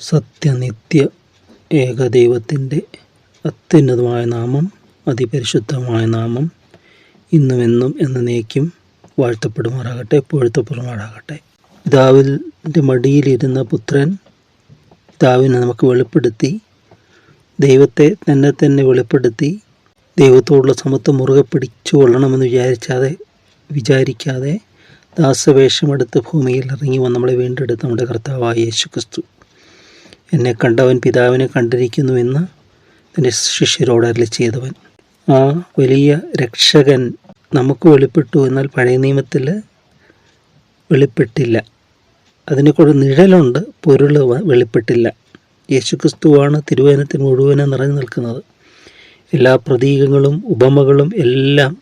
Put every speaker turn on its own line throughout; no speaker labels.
സത്യനിത്യ ഏകദൈവത്തിൻ്റെ അത്യുന്നതമായ നാമം, അതിപരിശുദ്ധമായ നാമം ഇന്നും എന്നും എന്നേക്കും വാഴ്ത്തപ്പെടുമാറാകട്ടെ, പൊഴുത്തപ്പെടുമാറാകട്ടെ. പിതാവിൻ്റെ മടിയിലിരുന്ന പുത്രൻ പിതാവിനെ നമുക്ക് വെളിപ്പെടുത്തി, ദൈവത്തെ തന്നെ വെളിപ്പെടുത്തി, ദൈവത്തോടുള്ള സമത്വം മുറുകെ പിടിച്ചു കൊള്ളണമെന്ന് വിചാരിക്കാതെ ദാസവേഷമെടുത്ത് ഭൂമിയിൽ ഇറങ്ങി വന്ന് നമ്മളെ വീണ്ടെടുത്ത് നമ്മുടെ കർത്താവായ യേശുക്രിസ്തു. എന്നെ കണ്ടവൻ പിതാവിനെ കണ്ടിരിക്കുന്നുവെന്ന് തൻ്റെ ശിഷ്യരോട് അരുളി ചെയ്തവൻ, ആ വലിയ രക്ഷകൻ നമുക്ക് വെളിപ്പെട്ടു. എന്നാൽ പഴയ നിയമത്തിൽ വെളിപ്പെട്ടില്ല. അതിനെക്കൂടെ നിഴലുണ്ട്, പൊരുൾ വെളിപ്പെട്ടില്ല. യേശുക്രിസ്തുവാണ് തിരുവചനത്തിൽ മുഴുവനും നിറഞ്ഞു നിൽക്കുന്നത്. എല്ലാ പ്രതീകങ്ങളും ഉപമകളും എല്ലാം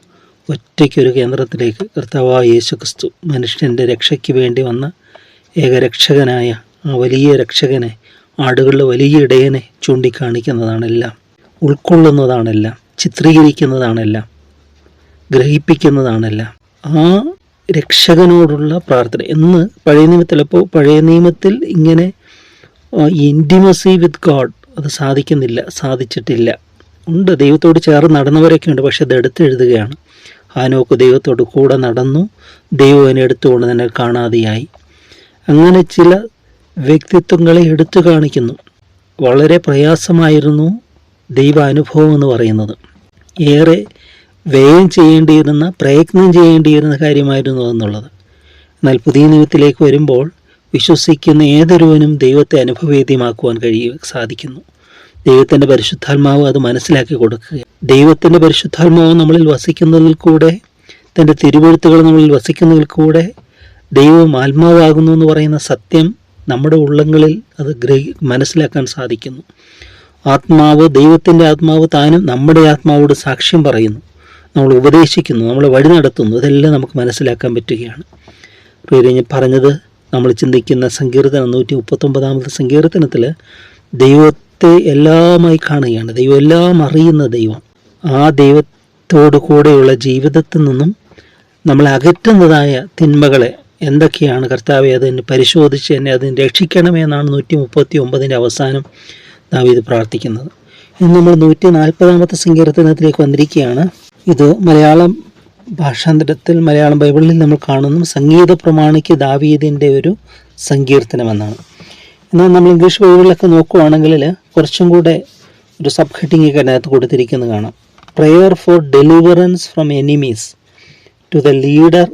ഒറ്റയ്ക്കൊരു കേന്ദ്രത്തിലേക്ക്, കർത്താവായ യേശുക്രിസ്തു മനുഷ്യൻ്റെ രക്ഷയ്ക്ക് വേണ്ടി വന്ന ഏകരക്ഷകനായ ആ വലിയ രക്ഷകനെ, ആടുകളുടെ വലിയ ഇടയനെ ചൂണ്ടിക്കാണിക്കുന്നതാണെല്ലാം, ഉൾക്കൊള്ളുന്നതാണെല്ലാം, ചിത്രീകരിക്കുന്നതാണെല്ലാം, ഗ്രഹിപ്പിക്കുന്നതാണെല്ലാം. ആ രക്ഷകനോടുള്ള പ്രാർത്ഥന എന്ന് പഴയ നിയമത്തിൽ ഇങ്ങനെ ഇൻറ്റിമസി വിത്ത് ഗോഡ് അത് സാധിച്ചിട്ടില്ല. ഉണ്ട്, ദൈവത്തോട് ചേർന്ന് നടന്നവരൊക്കെ ഉണ്ട്. പക്ഷെ അത് എടുത്തെഴുതുകയാണ്. ഹാനോക്ക് ദൈവത്തോട് കൂടെ നടന്നു, ദൈവം അതിനെ എടുത്തുകൊണ്ട് തന്നെ കാണാതെയായി. അങ്ങനെ ചില വ്യക്തിത്വങ്ങളെ എടുത്തു കാണിക്കുന്നു. വളരെ പ്രയാസമായിരുന്നു ദൈവാനുഭവം എന്ന് പറയുന്നത്. ഏറെ പ്രയത്നം ചെയ്യേണ്ടിയിരുന്ന കാര്യമായിരുന്നു എന്നുള്ളത്. എന്നാൽ പുതിയ നിയമത്തിലേക്ക് വരുമ്പോൾ വിശ്വസിക്കുന്ന ഏതൊരുവനും ദൈവത്തെ അനുഭവവേദ്യമാക്കുവാൻ സാധിക്കുന്നു. ദൈവത്തിൻ്റെ പരിശുദ്ധാത്മാവ് അത് മനസ്സിലാക്കി കൊടുക്കുക. ദൈവത്തിൻ്റെ പരിശുദ്ധാത്മാവ് നമ്മളിൽ വസിക്കുന്നതിൽ കൂടെ, തൻ്റെ തിരുവെഴുത്തുകൾ നമ്മളിൽ വസിക്കുന്നതിൽ കൂടെ ദൈവം ആത്മാവാകുന്നു എന്ന് പറയുന്ന സത്യം നമ്മുടെ ഉള്ളങ്ങളിൽ അത് മനസ്സിലാക്കാൻ സാധിക്കുന്നു. ആത്മാവ്, ദൈവത്തിൻ്റെ ആത്മാവ് താനും നമ്മുടെ ആത്മാവോട് സാക്ഷ്യം പറയുന്നു, നമ്മൾ ഉപദേശിക്കുന്നു, നമ്മളെ വഴി നടത്തുന്നു. ഇതെല്ലാം നമുക്ക് മനസ്സിലാക്കാൻ പറ്റുകയാണ്. പ്രിയരെ, പറഞ്ഞത് നമ്മൾ ചിന്തിക്കുന്ന സങ്കീർത്തനം 139 സങ്കീർത്തനത്തിൽ ദൈവത്തെ എല്ലാമായി കാണുകയാണ്. ദൈവം എല്ലാം അറിയുന്ന ദൈവം. ആ ദൈവത്തോടു കൂടെയുള്ള ജീവിതത്തിൽ നിന്നും നമ്മളെ അകറ്റുന്നതായ തിന്മകളെ എന്തൊക്കെയാണ് കർത്താവെ അതിനെ പരിശോധിച്ച് എന്നെ അതിന് രക്ഷിക്കണമേ എന്നാണ് 139 അവസാനം ദാവീദ് പ്രാർത്ഥിക്കുന്നത്. ഇന്ന് നമ്മൾ 140 സങ്കീർത്തനത്തിലേക്ക് വന്നിരിക്കുകയാണ്. ഇത് മലയാളം ഭാഷാന്തരത്തിൽ, മലയാളം ബൈബിളിൽ നമ്മൾ കാണുന്നു സംഗീത പ്രമാണിക്ക് ദാവീദിൻ്റെ ഒരു സങ്കീർത്തനമെന്നാണ്. എന്നാൽ നമ്മൾ ഇംഗ്ലീഷ് ബൈബിളിലൊക്കെ നോക്കുകയാണെങ്കിൽ കുറച്ചും കൂടെ ഒരു സബ് ഹെഡിങ് അതിനകത്ത് കൊടുത്തിരിക്കുന്നത് കാണാം. Prayer for deliverance from enemies to the leader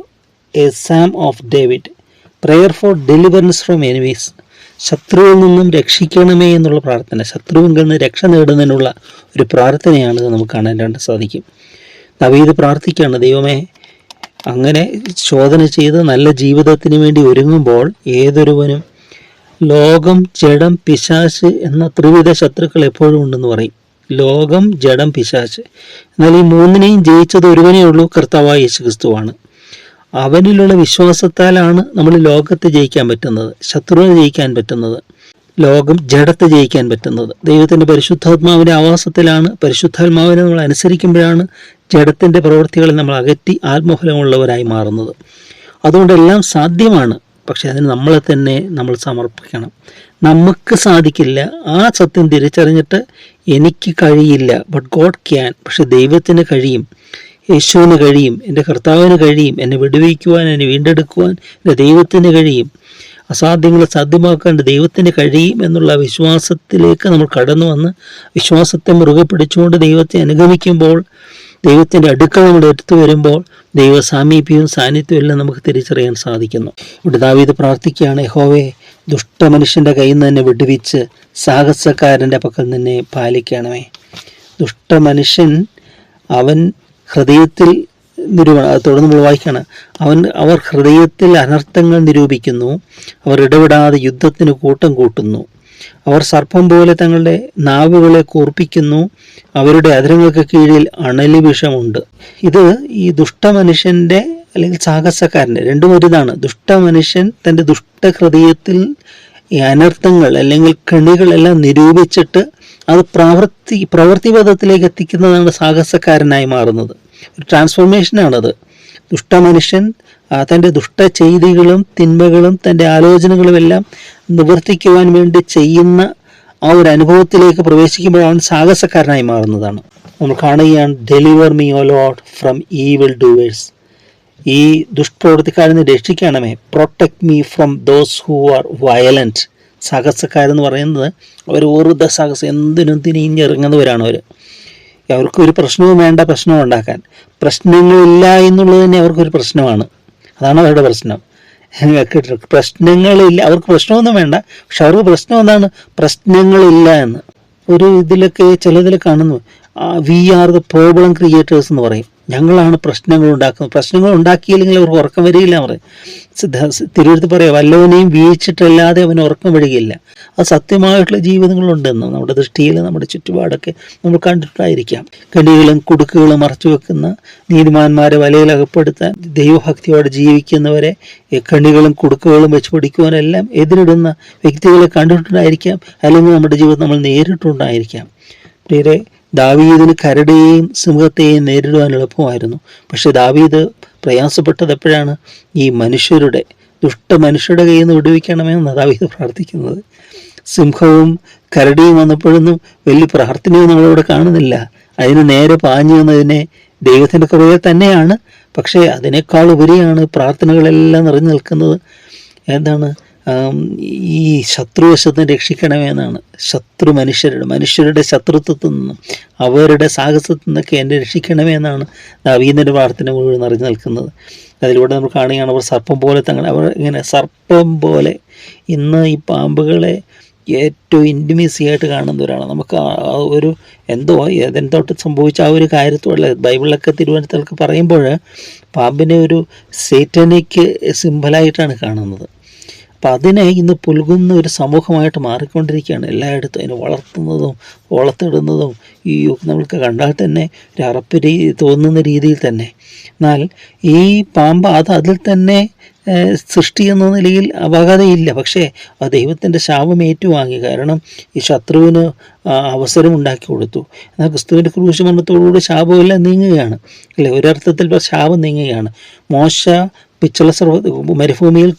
a psalm of David. Prayer for deliverance from enemies, ശത്രുവിൽ നിന്നും രക്ഷിക്കണമേ എന്നുള്ള പ്രാർത്ഥന, ശത്രുവിൽ നിന്ന് രക്ഷ നേടുന്നതിനുള്ള ഒരു പ്രാർത്ഥനയാണ് നമുക്ക് കാണാൻ സാധിക്കും. ദാവീദ് പ്രാർത്ഥിക്കുകയാണ്, ദൈവമേ, അങ്ങനെ ശോധന ചെയ്ത് നല്ല ജീവിതത്തിന് വേണ്ടി ഒരുങ്ങുമ്പോൾ ഏതൊരുവനും ലോകം, ജഡം, പിശാച് എന്ന ത്രിവിധ ശത്രുക്കൾ എപ്പോഴും ഉണ്ടെന്ന് പറയും. ലോകം, ജഡം, പിശാച്. എന്നാൽ ഈ മൂന്നിനെയും ജയിച്ചത് ഒരുവനേ ഉള്ളൂ, കർത്താവായ യേശുക്രിസ്തുവാണ്. അവനിലുള്ള വിശ്വാസത്താലാണ് നമ്മൾ ലോകത്തെ ജയിക്കാൻ പറ്റുന്നത്, ശത്രുവിനെ ജയിക്കാൻ പറ്റുന്നത്, ലോകം, ജഡത്തെ ജയിക്കാൻ പറ്റുന്നത്. ദൈവത്തിൻ്റെ പരിശുദ്ധാത്മാവിൻ്റെ ആവാസത്തിലാണ്, പരിശുദ്ധാത്മാവിനെ നമ്മൾ അനുസരിക്കുമ്പോഴാണ് ജഡത്തിൻ്റെ പ്രവൃത്തികളെ നമ്മൾ അകറ്റി ആത്മഫലമുള്ളവരായി മാറുന്നത്. അതുകൊണ്ടെല്ലാം സാധ്യമാണ്. പക്ഷെ അതിന് നമ്മളെ തന്നെ നമ്മൾ സമർപ്പിക്കണം. നമുക്ക് സാധിക്കില്ല, ആ സത്യം തിരിച്ചറിഞ്ഞിട്ട് എനിക്ക് കഴിയില്ല, ബട്ട് ഗോഡ് ക്യാൻ. പക്ഷെ ദൈവത്തിന് കഴിയും, യേശുവിന് കഴിയും, എൻ്റെ കർത്താവിന് കഴിയും, എന്നെ വിടുവിക്കുവാൻ, എന്നെ വീണ്ടെടുക്കുവാൻ എൻ്റെ ദൈവത്തിന് കഴിയും. അസാധ്യങ്ങളെ സാധ്യമാക്കാൻ ദൈവത്തിന് കഴിയും എന്നുള്ള വിശ്വാസത്തിലേക്ക് നമ്മൾ കടന്നു വന്ന് വിശ്വാസത്തെ മുറുകെ പിടിച്ചുകൊണ്ട് ദൈവത്തെ അനുഗമിക്കുമ്പോൾ, ദൈവത്തിൻ്റെ അടുക്കൽ നമ്മൾ എടുത്തു വരുമ്പോൾ ദൈവ സാമീപ്യവും സാന്നിധ്യവും എല്ലാം നമുക്ക് തിരിച്ചറിയാൻ സാധിക്കുന്നു. ഇവിടെ ദാവീദ് പ്രാർത്ഥിക്കുകയാണ്, യഹോവേ, ദുഷ്ടമനുഷ്യൻ്റെ കയ്യിൽ നിന്ന് തന്നെ വിടുവിച്ച് സാഹസക്കാരൻ്റെ പക്കൽ നിന്നെ പാലിക്കണമേ. ദുഷ്ടമനുഷ്യൻ അവൻ ഹൃദയത്തിൽ തുടർന്ന് നമ്മൾ വായിക്കാണ്, അവർ ഹൃദയത്തിൽ അനർത്ഥങ്ങൾ നിരൂപിക്കുന്നു, അവർ ഇടപെടാതെ യുദ്ധത്തിന് കൂട്ടം കൂട്ടുന്നു, അവർ സർപ്പം പോലെ തങ്ങളുടെ നാവുകളെ കൂർപ്പിക്കുന്നു, അവരുടെ അധരങ്ങൾക്ക് കീഴിൽ അണലി വിഷമുണ്ട്. ഇത് ഈ ദുഷ്ടമനുഷ്യൻ്റെ അല്ലെങ്കിൽ സാഹസക്കാരൻ്റെ രണ്ടും ഒരുതാണ്. ദുഷ്ടമനുഷ്യൻ തൻ്റെ ദുഷ്ടഹൃദയത്തിൽ ഈ അനർത്ഥങ്ങൾ അല്ലെങ്കിൽ കെണികളെല്ലാം നിരൂപിച്ചിട്ട് അത് പ്രവൃത്തിപഥത്തിലേക്ക് എത്തിക്കുന്നതാണ് സാഹസക്കാരനായി മാറുന്നത്. ഒരു ട്രാൻസ്ഫോർമേഷനാണത്. ദുഷ്ടമനുഷ്യൻ തൻ്റെ ദുഷ്ട ചെയ്തികളും തിന്മകളും തൻ്റെ ആലോചനകളുമെല്ലാം നിവർത്തിക്കുവാൻ വേണ്ടി ചെയ്യുന്ന ആ ഒരു അനുഭവത്തിലേക്ക് പ്രവേശിക്കുമ്പോൾ അവൻ സാഹസക്കാരനായി മാറുന്നതാണ്. നമ്മൾ കാണുകയാണ്, deliver me O Lord from evil doers. ഈ ദുഷ്പ്രവൃത്തിക്കാരിൽ നിന്ന് രക്ഷിക്കണമേ. Protect me from those who are violent. സാഹസക്കാരെന്ന് പറയുന്നത് അവർ ഊർദ്ധ സാഹസം, എന്തിനും തിരിഞ്ഞിറങ്ങുന്നവരാണ് അവർ. അവർക്കൊരു പ്രശ്നവും വേണ്ട പ്രശ്നം ഉണ്ടാക്കാൻ. പ്രശ്നങ്ങളില്ല എന്നുള്ളത് തന്നെ അവർക്കൊരു പ്രശ്നമാണ്. അതാണ് അവരുടെ പ്രശ്നം. പ്രശ്നങ്ങളില്ല, അവർക്ക് പ്രശ്നമൊന്നും വേണ്ട, പക്ഷെ അവർക്ക് പ്രശ്നം എന്താണ്? പ്രശ്നങ്ങളില്ല എന്ന്. ഒരു ഇതിലൊക്കെ ചിലതിൽ കാണുന്നു, we are the problem creators എന്ന് പറയും. ഞങ്ങളാണ് പ്രശ്നങ്ങൾ ഉണ്ടാക്കുന്നത്. പ്രശ്നങ്ങൾ ഉണ്ടാക്കിയില്ലെങ്കിൽ അവർക്ക് ഉറക്കം വരികയില്ല എന്ന് പറയും. തിരുവഴുത്ത് പറയാം, വല്ലവനെയും വീഴ്ചിട്ടല്ലാതെ അവന് ഉറക്കം വരികയില്ല. അത് സത്യമായിട്ടുള്ള ജീവിതങ്ങളുണ്ടെന്ന് നമ്മുടെ ദൃഷ്ടിയിൽ, നമ്മുടെ ചുറ്റുപാടൊക്കെ നമ്മൾ കണ്ടിട്ടായിരിക്കാം. കെണികളും കുടുക്കുകളും മറച്ചു വെക്കുന്ന നീതിമാന്മാരെ വലയിലകപ്പെടുത്താൻ ദൈവഭക്തിയോടെ ജീവിക്കുന്നവരെ കെണികളും കുടുക്കുകളും വെച്ച് പിടിക്കുവാനെല്ലാം എതിരിടുന്ന വ്യക്തികളെ കണ്ടിട്ടുണ്ടായിരിക്കാം, അല്ലെങ്കിൽ നമ്മുടെ ജീവിതം നമ്മൾ നേരിട്ടുണ്ടായിരിക്കാം. പ്രിയരെ, ദാവീദിന് കരടിയെയും സിംഹത്തെയും നേരിടുവാൻ എളുപ്പമായിരുന്നു. പക്ഷെ ദാവീദ് പ്രയാസപ്പെട്ടത് എപ്പോഴാണ്? ഈ മനുഷ്യരുടെ, ദുഷ്ട മനുഷ്യരുടെ കയ്യിൽ നിന്ന് വിടുവിക്കണമെന്ന് ദാവീദ് പ്രാർത്ഥിക്കുന്നത്. സിംഹവും കരടിയും വന്നപ്പോഴൊന്നും വലിയ പ്രാർത്ഥനയും നമ്മളിവിടെ കാണുന്നില്ല. അതിന് നേരെ പാഞ്ഞു വന്നതിനെ ദൈവത്തിൻ്റെ കൃപയിൽ തന്നെയാണ്. പക്ഷേ അതിനേക്കാൾ ഉപരിയാണ് പ്രാർത്ഥനകളെല്ലാം നിറഞ്ഞു നിൽക്കുന്നത്. എന്താണ്? ഈ ശത്രുവശത്ത് രക്ഷിക്കണമെന്നാണ്. മനുഷ്യരുടെ ശത്രുത്വത്തിൽ നിന്നും അവരുടെ സാഹസത്തിൽ നിന്നൊക്കെ എന്നെ രക്ഷിക്കണമെന്നാണ് ദാവീദിൻ്റെ പ്രാർത്ഥന മുഴുവൻ നിറഞ്ഞു നിൽക്കുന്നത്. അതിലൂടെ നമ്മൾ കാണുകയാണ്, അവർ സർപ്പം പോലെ അവർ ഇങ്ങനെ സർപ്പം പോലെ. ഇന്ന് ഈ പാമ്പുകളെ ഏറ്റവും ഇൻറ്റിമേസി ആയിട്ട് കാണുന്നവരാണ്. നമുക്ക് ഒരു എന്തൊട്ട് സംഭവിച്ച ആ ഒരു കാര്യത്തോടെ ബൈബിളിലൊക്കെ തിരുവനന്തപുരത്തൊക്കെ പറയുമ്പോൾ പാമ്പിനെ ഒരു സേറ്റനിക് സിംബലായിട്ടാണ് കാണുന്നത്. അപ്പം അതിനെ ഇന്ന് പുൽകുന്ന ഒരു സമൂഹമായിട്ട് മാറിക്കൊണ്ടിരിക്കുകയാണ്. എല്ലായിടത്തും അതിനെ വളർത്തുന്നതും വളർത്തിടുന്നതും ഈ നമ്മൾക്ക് കണ്ടാൽ തന്നെ ഒരു അറപ്പ് തോന്നുന്ന രീതിയിൽ തന്നെ. എന്നാൽ ഈ പാമ്പ് അതിൽ തന്നെ സൃഷ്ടി എന്ന നിലയിൽ അപകടയില്ല. പക്ഷേ ആ ദൈവത്തിൻ്റെ ശാപം ഏറ്റുവാങ്ങി. കാരണം ഈ ശത്രുവിന് അവസരമുണ്ടാക്കി കൊടുത്തു. എന്നാൽ ക്രിസ്തുവിൻ്റെ ക്രൂശ് മരണത്തോടുകൂടി ശാപമെല്ലാം നീങ്ങുകയാണ്, അല്ലേ? ഒരർത്ഥത്തിൽ ശാപം നീങ്ങുകയാണ്. മോശ മരുഭൂമിയിൽ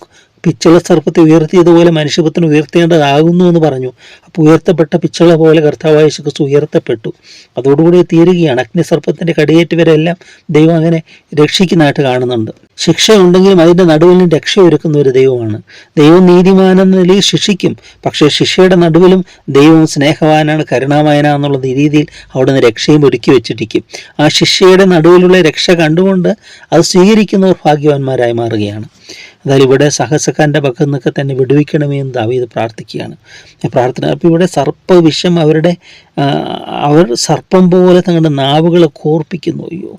പിച്ചള സർപ്പത്തെ ഉയർത്തിയതുപോലെ മനുഷ്യപുത്രൻ ഉയർത്തേണ്ടതാകുന്നു എന്ന് പറഞ്ഞു. അപ്പോൾ ഉയർത്തപ്പെട്ട പിച്ചള പോലെ കർത്താവായ യേശു ക്രിസ്തു ഉയർത്തപ്പെട്ടു. അതോടുകൂടി തീരുകയാണ്. അഗ്നിസർപ്പത്തിൻ്റെ കടിയേറ്റവരെല്ലാം ദൈവം അങ്ങനെ രക്ഷിക്കുന്നതായിട്ട് കാണുന്നുണ്ട്. ശിക്ഷ ഉണ്ടെങ്കിലും അതിൻ്റെ നടുവിലും രക്ഷ ഒരുക്കുന്ന ഒരു ദൈവമാണ്. ദൈവം നീതിമാനെന്ന നിലയിൽ ശിക്ഷിക്കും. പക്ഷേ ശിക്ഷയുടെ നടുവിലും ദൈവം സ്നേഹവാനാണ്, കരുണാമയനാന്നുള്ള രീതിയിൽ അവിടുന്ന് രക്ഷയും ഒരുക്കി വെച്ചിരിക്കും. ആ ശിക്ഷയുടെ നടുവിലുള്ള രക്ഷ കണ്ടുകൊണ്ട് അത് സ്വീകരിക്കുന്നവർ ഭാഗ്യവാന്മാരായി മാറുകയാണ്. അതായത് ഇവിടെ സാഹസക്കാരൻ്റെ പക്കൽ നിന്നൊക്കെ തന്നെ വിടുവിക്കണമേ എന്ന് ദാവീദ് പ്രാർത്ഥിക്കുകയാണ്. പ്രാർത്ഥന അപ്പോൾ ഇവിടെ സർപ്പവിഷം അവർ സർപ്പം പോലെ തങ്ങളുടെ നാവുകളെ കോർപ്പിക്കുന്നു. അയ്യോ,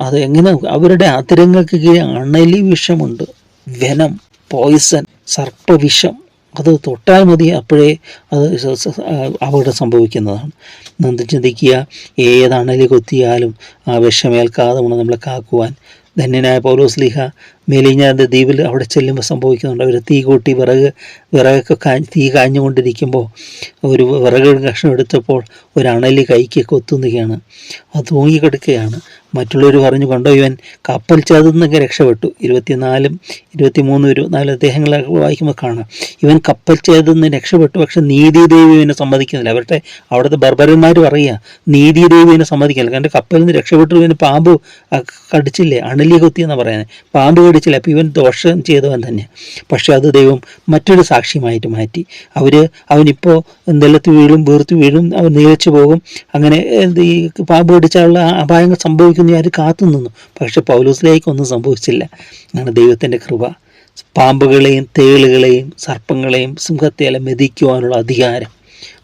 അത് എങ്ങനെ? അവരുടെ അതിരങ്ങൾക്ക് കീഴിൽ അണലി വിഷമുണ്ട്, വെനം, പോയിസൺ, സർപ്പവിഷം. അത് തൊട്ടാൽ മതി, അപ്പോഴേ അത് അപകടം സംഭവിക്കുന്നതാണ്. നമ്മൾ ചിന്തിക്കുക, ഏത് അണലി കൊത്തിയാലും ആ വിഷമേൽക്കാതെ നമ്മളെ കാക്കുവാൻ ധന്യനായ പൗലോസ്ലീഹ മെലിഞ്ഞാൻ്റെ ദ്വീപിൽ അവിടെ ചെല്ലുമ്പോൾ സംഭവിക്കുന്നുണ്ട്. അവർ തീ കൂട്ടി വിറകൊക്കെ തീ കാഞ്ഞുകൊണ്ടിരിക്കുമ്പോൾ ഒരു വിറക് കഷ്ണം എടുത്തപ്പോൾ ഒരു അണലി കൈക്ക് കൊത്തുകയാണ്. അത് തൂങ്ങിക്കിടക്കുകയാണ്. മറ്റുള്ളവർ പറഞ്ഞു, കൊണ്ടോ ഇവൻ കപ്പൽ ചാതുന്നൊക്കെ രക്ഷപ്പെട്ടു. 24, 23 അദ്ദേഹങ്ങളൊക്കെ വായിക്കുമ്പോൾ കാണാം, ഇവൻ കപ്പൽ ചാതുന്ന് രക്ഷപ്പെട്ടു. പക്ഷെ നീതിദേവി ഇവനെ സമ്മതിക്കുന്നില്ല. അവിടുത്തെ ബർബരന്മാർ പറയുക, നീതിദേവി ഇവനെ സമ്മതിക്കുന്നില്ല. കാരണം കപ്പലിൽ നിന്ന് രക്ഷപ്പെട്ടു, ഇവന് പാമ്പ് കടിച്ചില്ലേ, അണലി കൊത്തിയെന്നാണ് പറയുന്നത്, പാമ്പ് കടിച്ചില്ല. അപ്പോൾ ഇവൻ ദോഷം ചെയ്തവൻ തന്നെ. പക്ഷെ അത് ദൈവം മറ്റൊരു സാക്ഷ്യമായിട്ട് മാറ്റി. അവനിപ്പോൾ നിലത്ത് വീഴും, വീർത്ത് വീഴും, അവൻ നീലച്ചു പോകും. അങ്ങനെ ഈ പാമ്പ് കടിച്ചാലുള്ള അപായങ്ങൾ സംഭവിക്കുന്ന ആര് കാത്തു നിന്നു. പക്ഷെ പൗലോസിലേക്കൊന്നും സംഭവിച്ചില്ല. അങ്ങനെ ദൈവത്തിൻ്റെ കൃപ. പാമ്പുകളെയും തേളുകളെയും സർപ്പങ്ങളെയും സിംഹത്തെയെല്ലാം മെതിക്കുവാനുള്ള അധികാരം,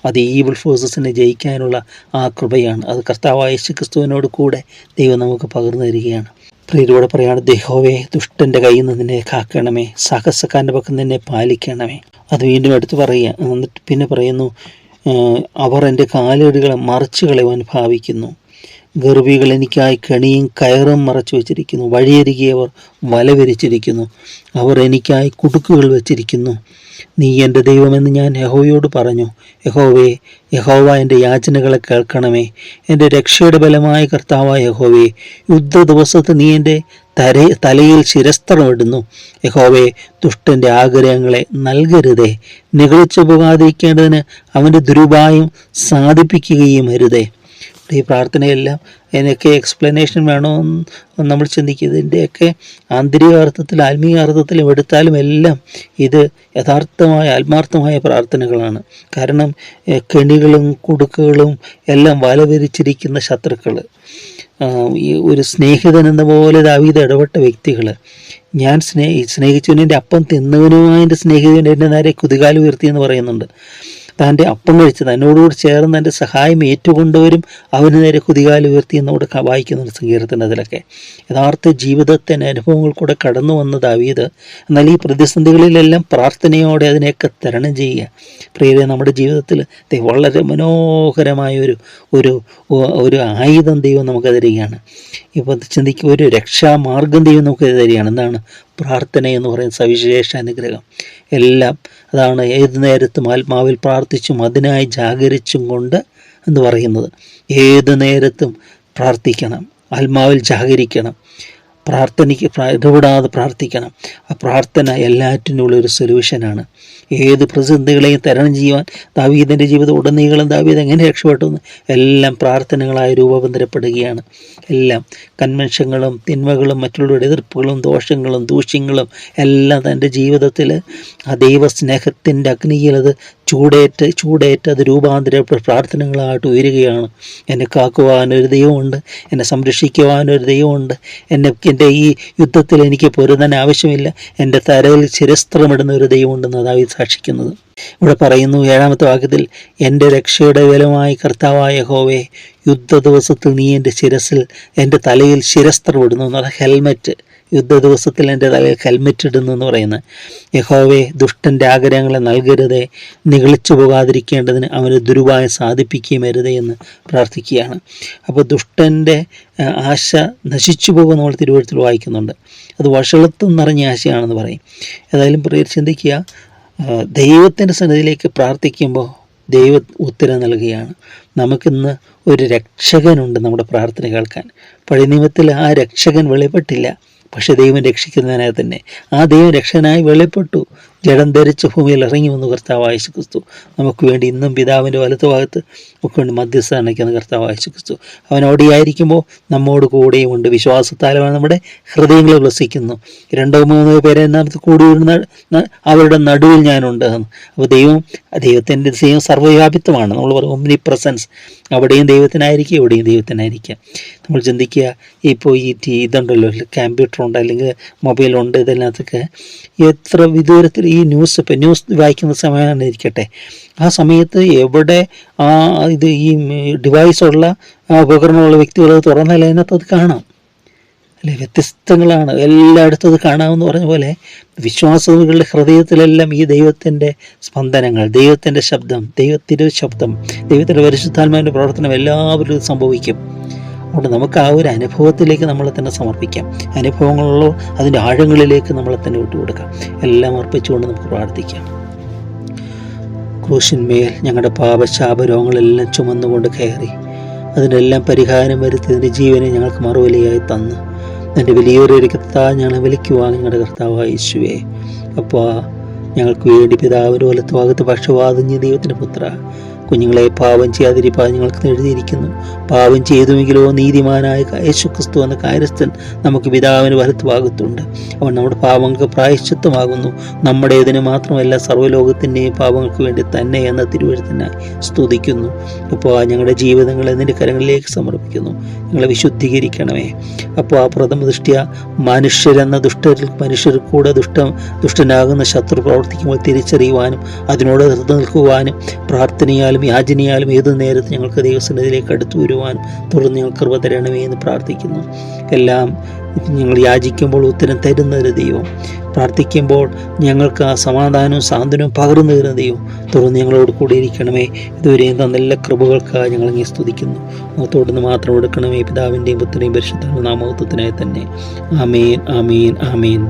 അത് ഈവിൾ ഫോഴ്സസിനെ ജയിക്കാനുള്ള ആ കൃപയാണ്. അത് കർത്താവായ യേശു ക്രിസ്തുവിനോട് കൂടെ ദൈവം നമുക്ക് പകർന്നു തരികയാണ്. പ്രിയരോട് പറയാണ്, യഹോവേ, ദുഷ്ടൻ്റെ കയ്യിൽ നിന്ന് നിന്നെ കാക്കണമേ, സാഹസക്കാരൻ്റെ പക്കം നിന്നെ പാലിക്കണമേ. അത് വീണ്ടും എടുത്ത് പറയുക. എന്നിട്ട് പിന്നെ പറയുന്നു, അവർ എൻ്റെ കാലടികളെ മറിച്ച് കളയുവാൻ ഭാവിക്കുന്നു. ഗർഭികൾ എനിക്കായി കെണിയും കയറും മറച്ചു വച്ചിരിക്കുന്നു. വഴിയരികെ അവർ വല വിരിച്ചിരിക്കുന്നു. അവർ എനിക്കായി കുടുക്കുകൾ വച്ചിരിക്കുന്നു. നീ എൻ്റെ ദൈവമെന്ന് ഞാൻ യഹോവയോട് പറഞ്ഞു. യഹോവ എൻ്റെ യാചനകളെ കേൾക്കണമേ. എൻ്റെ രക്ഷയുടെ ബലമായ കർത്താവായ യഹോവേ, യുദ്ധ ദിവസത്ത് നീ എൻ്റെ തലയിൽ ശിരസ്ത്രമിടുന്നു. യഹോവേ, ദുഷ്ടൻ്റെ ആഗ്രഹങ്ങളെ നൽകരുതേ, നിഗളിച്ചു പോകാതിരിക്കേണ്ടതിന് അവൻ്റെ ദുരുപായം സാധിപ്പിക്കുകയും അരുതേ. ഈ പ്രാർത്ഥനയെല്ലാം എനിക്ക് എക്സ്പ്ലനേഷൻ വേണമെന്ന് നമ്മൾ ചിന്തിക്കുക. ഇതിൻ്റെയൊക്കെ ആന്തരിക അർത്ഥത്തിൽ ആത്മീയ അർത്ഥത്തിലും എടുത്താലും എല്ലാം ഇത് യഥാർത്ഥമായ ആത്മാർത്ഥമായ പ്രാർത്ഥനകളാണ്. കാരണം കെണികളും കുടുക്കുകളും എല്ലാം വലവിരിച്ചിരിക്കുന്ന ശത്രുക്കൾ, ഈ ഒരു സ്നേഹിതൻ എന്ന പോലെ ദാവീദ് ഇടപെട്ട വ്യക്തികൾ, ഞാൻ സ്നേഹിച്ചവനെ അപ്പം തിന്നവനുമായ എൻ്റെ സ്നേഹിതൻ എൻ്റെ നേരെ കുതികാൽ ഉയർത്തി എന്ന് പറയുന്നുണ്ട്. തൻ്റെ അപ്പം കഴിച്ച് തന്നോടുകൂടി ചേർന്ന് തൻ്റെ സഹായം ഏറ്റുകൊണ്ടവരും അവന് നേരെ കുതികാൽ ഉയർത്തി എന്നോട് വായിക്കുന്നുണ്ട് സങ്കീർത്തനത്തിലൊക്കെ. യഥാർത്ഥ ജീവിതത്തിൻ്റെ അനുഭവങ്ങൾ കൂടെ കടന്നു വന്ന ദാവീദ് എന്നാൽ ഈ പ്രതിസന്ധികളിലെല്ലാം പ്രാർത്ഥനയോടെ അതിനെയൊക്കെ തരണം ചെയ്യുക. പ്രിയരെ, നമ്മുടെ ജീവിതത്തിൽ വളരെ മനോഹരമായ ഒരു ആയുധം ദൈവം നമുക്ക് തരികയാണ്. ഇപ്പോൾ ചിന്തിക്കുക, ഒരു രക്ഷാമാർഗം ദൈവം നമുക്ക് തരികയാണ്. എന്താണ്? പ്രാർത്ഥന എന്ന് പറയുന്ന സവിശേഷ അനുഗ്രഹം. എല്ലാം അതാണ് ഏതു നേരത്തും ആത്മാവിൽ പ്രാർത്ഥിച്ചും അതിനായി ജാഗരിച്ചും കൊണ്ട് എന്ന് പറയുന്നത്. ഏതു നേരത്തും പ്രാർത്ഥിക്കണം, ആത്മാവിൽ ജാഗരിക്കണം, പ്രാർത്ഥനയ്ക്ക് ഇടപെടാതെ പ്രാർത്ഥിക്കണം. ആ പ്രാർത്ഥന എല്ലാറ്റിനുള്ളൊരു സൊല്യൂഷനാണ്. ഏത് പ്രതിസന്ധികളെയും തരണം ചെയ്യുവാൻ ദാവീദിൻ്റെ ജീവിതം ഉടനീളം ദാവീദ് എങ്ങനെ രക്ഷപ്പെട്ടു എന്ന് എല്ലാം പ്രാർത്ഥനകളായി രൂപാന്തരപ്പെടുകയാണ്. എല്ലാം കൺവെൻഷനുകളും തിന്മകളും മറ്റുള്ളവരുടെ എതിർപ്പുകളും ദോഷങ്ങളും ദൂഷ്യങ്ങളും എല്ലാം തൻ്റെ ജീവിതത്തിൽ ആ ദൈവസ്നേഹത്തിൻ്റെ അഗ്നിയിൽ അത് ചൂടേറ്റ് അത് രൂപാന്തരപ്പെട്ട പ്രാർത്ഥനകളായിട്ട് ഉയരുകയാണ്. എന്നെ കാക്കുവാനൊരു ദൈവമുണ്ട്, എന്നെ സംരക്ഷിക്കുവാനൊരു ദൈവമുണ്ട്, എൻ്റെ ഈ യുദ്ധത്തിൽ എനിക്ക് പൊരുതാൻ ആവശ്യമില്ല, എൻ്റെ തലയിൽ ശിരസ്ത്രമിടുന്ന ഒരു ദൈവമുണ്ടെന്ന് അതായത് സാക്ഷിക്കുന്നത്. ഇവിടെ പറയുന്നു 7-ാമത്തെ വാക്യത്തിൽ, എൻ്റെ രക്ഷയുടെ ബലമായ കർത്താവായ യഹോവേ, യുദ്ധ ദിവസത്തിൽ നീ എൻ്റെ തലയിൽ ശിരസ്ത്രം ഇടുന്നു എന്ന് പറഞ്ഞാൽ ഹെൽമെറ്റ്. യുദ്ധ ദിവസത്തിൽ എൻ്റെ തലയിൽ ഹെൽമെറ്റ് ഇടുന്നു എന്ന് പറയുന്നത്. യഹോവേ, ദുഷ്ടൻ്റെ ആഗ്രഹങ്ങളെ നൽകരുതേ, നിഗളിച്ചു പോകാതിരിക്കേണ്ടതിന് അവന് ദുരുപായം സാധിപ്പിക്കുകയും അരുതേ എന്ന് പ്രാർത്ഥിക്കുകയാണ്. അപ്പോൾ ദുഷ്ടൻ്റെ ആശ നശിച്ചു പോകുന്ന നമ്മൾ തിരുവഴുത്തിൽ വായിക്കുന്നുണ്ട്. അത് വഷളത്വം നിറഞ്ഞ ആശയാണെന്ന് പറയും. ഏതായാലും പ്രിയർ ചിന്തിക്കുക, ദൈവത്തിൻ്റെ സന്നിധിയിലേക്ക് പ്രാർത്ഥിക്കുമ്പോൾ ദൈവം ഉത്തരം നൽകുകയാണ്. നമുക്കിന്ന് ഒരു രക്ഷകനുണ്ട് നമ്മുടെ പ്രാർത്ഥന കേൾക്കാൻ. പഴയ നിയമത്തിൽ ആ രക്ഷകൻ വെളിപ്പെട്ടില്ല, പക്ഷെ ദൈവം രക്ഷിക്കുന്നതിനായി തന്നെ ആ ദൈവം രക്ഷകനായി വെളിപ്പെട്ടു. ജഡം ധരിച്ച് ഭൂമിയിൽ ഇറങ്ങി വന്നു കർത്താവായ യേശു ക്രിസ്തു. നമുക്ക് വേണ്ടി ഇന്നും പിതാവിൻ്റെ വലത്തുഭാഗത്ത് ഒക്കെ വേണ്ടി മധ്യസ്ഥ അണയ്ക്കുന്ന കർത്താവായ യേശു ക്രിസ്തു. അവൻ ഓടിയായിരിക്കുമ്പോൾ നമ്മോട് കൂടെയും ഉണ്ട്. വിശ്വാസത്താലാണ് നമ്മുടെ ഹൃദയങ്ങളെ വസിക്കുന്നു. 2-3 പേരെ അതിനകത്ത് കൂടി അവരുടെ നടുവിൽ ഞാനുണ്ട്. അപ്പോൾ ദൈവത്തിൻ്റെ ദൈവം സർവ്വവ്യാപിത്വമാണ്. നമ്മൾ പറയും ഒമ്നി പ്രസൻസ്. അവിടെയും ദൈവത്തിനായിരിക്കും, ഇവിടെയും ദൈവത്തിനായിരിക്കാം. നമ്മൾ ചിന്തിക്കുക, ഇപ്പോൾ ഇതുണ്ടല്ലോ, കമ്പ്യൂട്ടറുണ്ട് അല്ലെങ്കിൽ മൊബൈലുണ്ട്, ഇതിനകത്തൊക്കെ എത്ര വിദൂരത്തിൽ ഈ ന്യൂസ് വായിക്കുന്ന സമയമാണ് ഇരിക്കട്ടെ, ആ സമയത്ത് എവിടെ ഈ ഡിവൈസുള്ള ഉപകരണമുള്ള വ്യക്തികൾ തുറന്നാൽ അതിനകത്ത് അത് കാണാം അല്ലെ. വ്യത്യസ്തങ്ങളാണ്, എല്ലായിടത്തും അത് കാണാമെന്ന് പറഞ്ഞ പോലെ വിശ്വാസികളുടെ ഹൃദയത്തിലെല്ലാം ഈ ദൈവത്തിൻ്റെ സ്പന്ദനങ്ങൾ, ദൈവത്തിൻ്റെ ശബ്ദം, ദൈവത്തിൻ്റെ ശബ്ദം, ദൈവത്തിൻ്റെ പരിശുദ്ധാത്മാവിൻ്റെ പ്രവർത്തനം എല്ലാവരും സംഭവിക്കും. അതുകൊണ്ട് നമുക്ക് ആ ഒരു അനുഭവത്തിലേക്ക് നമ്മളെ തന്നെ സമർപ്പിക്കാം. അനുഭവങ്ങളുള്ള അതിൻ്റെ ആഴങ്ങളിലേക്ക് നമ്മളെ തന്നെ വിട്ടുകൊടുക്കാം. എല്ലാം അർപ്പിച്ചുകൊണ്ട് നമുക്ക് പ്രാർത്ഥിക്കാം. ക്രൂശിന്മേൽ ഞങ്ങളുടെ പാപശാപരോഗങ്ങളെല്ലാം ചുമന്നുകൊണ്ട് കയറി അതിനെല്ലാം പരിഹാരം വരുത്തി അതിൻ്റെ ജീവനെ ഞങ്ങൾക്ക് മറുവിലയായി തന്ന് എൻ്റെ വലിയൊരു രക്തത്താൽ ഞങ്ങളെ വിളിക്കുവാൻ ഞങ്ങളുടെ കർത്താവായ യേശുവേ, അപ്പോൾ ഞങ്ങൾക്ക് വേണ്ടി പിതാവിൻ്റെ വലത്തുഭാഗത്ത് പക്ഷവാദിഞ്ഞ ദൈവത്തിൻ്റെ പുത്ര, കുഞ്ഞുങ്ങളെ പാപം ചെയ്യാതിരിപ്പാൻ ഞങ്ങൾക്ക് എഴുതിയിരിക്കുന്നു. പാപം ചെയ്തുവെങ്കിലോ നീതിമാനായ യേശു ക്രിസ്തു എന്ന കാര്യസ്ഥൻ നമുക്ക് പിതാവിന് വലത്തുഭാഗത്തുണ്ട്. അവൻ നമ്മുടെ പാപങ്ങൾക്ക് പ്രായശ്ചിത്തമാകുന്നു. നമ്മുടേതിന് മാത്രമല്ല സർവ്വലോകത്തിൻ്റെയും പാപങ്ങൾക്ക് വേണ്ടി തന്നെ എന്ന തിരുവഴുത്തിനായി സ്തുതിക്കുന്നു. അപ്പോൾ ഞങ്ങളുടെ ജീവിതങ്ങളെ നിന്റെ കരങ്ങളിലേക്ക് സമർപ്പിക്കുന്നു. ഞങ്ങളെ വിശുദ്ധീകരിക്കണമേ. അപ്പോൾ ആ പ്രഥമ ദൃഷ്ടിയ മനുഷ്യരെന്ന മനുഷ്യർ കൂടെ ദുഷ്ടനാകുന്ന ശത്രു പ്രവർത്തിക്കുമ്പോൾ തിരിച്ചറിയുവാനും അതിനോട് എതിർത്ത് നിൽക്കുവാനും പ്രാർത്ഥനയാലും യാചനയാലും ഏതു നേരത്ത് ഞങ്ങൾക്ക് ദൈവസന്നിധിയിലേക്ക് അടുത്തു വരുവാനും തുടർന്ന് ഞങ്ങൾ കൃപ തരണമേ എന്ന് പ്രാർത്ഥിക്കുന്നു. എല്ലാം ഞങ്ങൾ യാചിക്കുമ്പോൾ ഉത്തരം തരുന്ന ഒരു ദൈവം, പ്രാർത്ഥിക്കുമ്പോൾ ഞങ്ങൾക്ക് ആ സമാധാനവും സാന്ത്വനവും പകർന്നു തരുന്ന ദൈവം തുടർന്ന് ഞങ്ങളോട് കൂടിയിരിക്കണമേ. ഇതുവരെയും തന്ന എല്ലാ കൃപകൾക്കായി ഞങ്ങൾ ഇങ്ങനെ സ്തുതിക്കുന്നു. മുഖത്തോടുന്ന് മാത്രം എടുക്കണമേ, പിതാവിൻ്റെയും പുത്രൻ്റെയും പരിശുദ്ധ നാമത്വത്തിനായി തന്നെ. ആമേൻ, ആമേൻ, ആമേൻ.